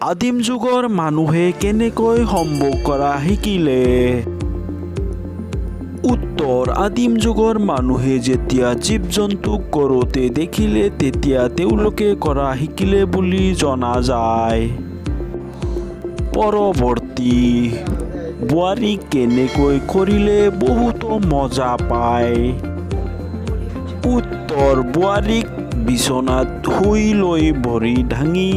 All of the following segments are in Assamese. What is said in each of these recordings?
আদিম যুগৰ মানুহে কেনেকৈ সম্ভোগ কৰা শিকিলে? উত্তৰ, আদিম যুগৰ মানুহে যেতিয়া জীৱ-জন্তুক কৰোঁতে দেখিলে তেতিয়া তেওঁলোকে কৰা শিকিলে বুলি জনা যায়। পৰৱৰ্তী, বোৱাৰীক কেনেকৈ কৰিলে বহুতো মজা পায়? উত্তৰ, বোৱাৰীক বিচনাত শুই লৈ ভৰি দাঙি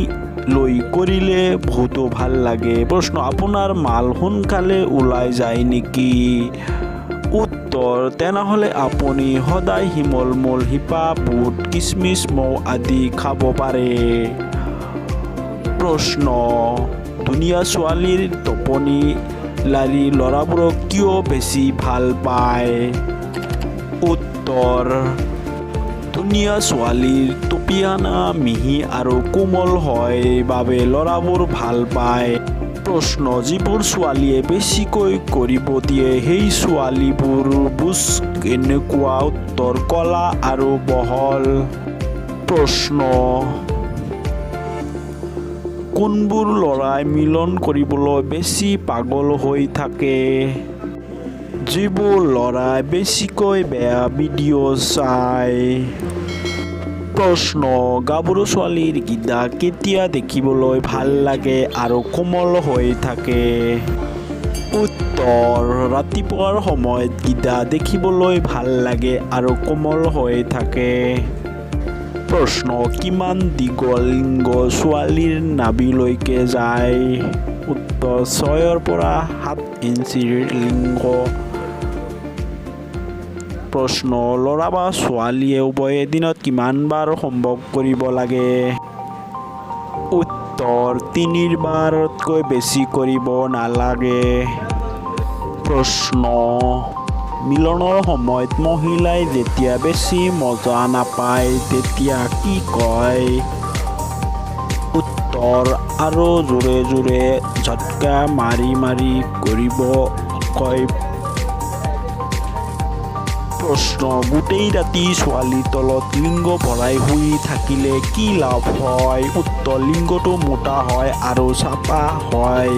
লৈ কৰিলে বহুতো ভাল লাগে। প্ৰশ্ন, আপোনাৰ মাল সোনকালে ওলাই যায় নেকি? উত্তৰ, তেনেহ'লে আপুনি সদায় শিমলমূল, শিপা, বুট, কিচমিচ, মৌ আদি খাব পাৰে। প্ৰশ্ন, ধুনীয়া ছোৱালীৰ টোপনি লাৰি ল'ৰাবোৰক কিয় বেছি ভাল পায়? উত্তৰ, ধুনীয়া ছোৱালীৰ টুপিয়ানা মিহি আৰু কোমল হয় বাবে ল'ৰাবোৰ ভাল পায়। প্ৰশ্ন, যিবোৰ ছোৱালীয়ে বেছিকৈ কৰিব দিয়ে সেই ছোৱালীবোৰ বুজ কেনেকুৱা? উত্তৰ, ক'লা আৰু বহল। প্ৰশ্ন, কোনবোৰ ল'ৰাই মিলন কৰিবলৈ বেছি পাগল হৈ থাকে? যিবোৰ ল'ৰাই বেছিকৈ বেয়া ভিডিঅ' চায়। প্ৰশ্ন, গাভৰু ছোৱালীৰ গিদা কেতিয়া দেখিবলৈ ভাল লাগে আৰু কোমল হৈ থাকে? উত্তৰ, ৰাতিপুৱাৰ সময়ত গিদা দেখিবলৈ ভাল লাগে আৰু কোমল হৈ থাকে। প্ৰশ্ন, কিমান দীঘল লিংগ ছোৱালীৰ নাভিলৈকে যায়? উত্তৰ, 6 পৰা 7 ইঞ্চিৰ লিংগ। প্ৰশ্ন, ল'ৰা বা ছোৱালীয়ে উভয়ে দিনত কিমান বাৰ সম্ভোগ কৰিব লাগে? উত্তৰ, 3 বাৰতকৈ বেছি কৰিব নালাগে। প্ৰশ্ন, মিলনৰ সময়ত মহিলাই যেতিয়া বেছি মজা নাপায় তেতিয়া কি কয়? উত্তৰ, আৰু জোৰে জোৰে ঝটকা মাৰি মাৰি কৰিব কয়। প্ৰশ্ন, গোটেই ৰাতি ছোৱালীৰ তলত লিংগ ভৰাই শুই থাকিলে কি লাভ হয়? উত্তৰ, লিংগটো মোটা হয় আৰু চাপা হয়।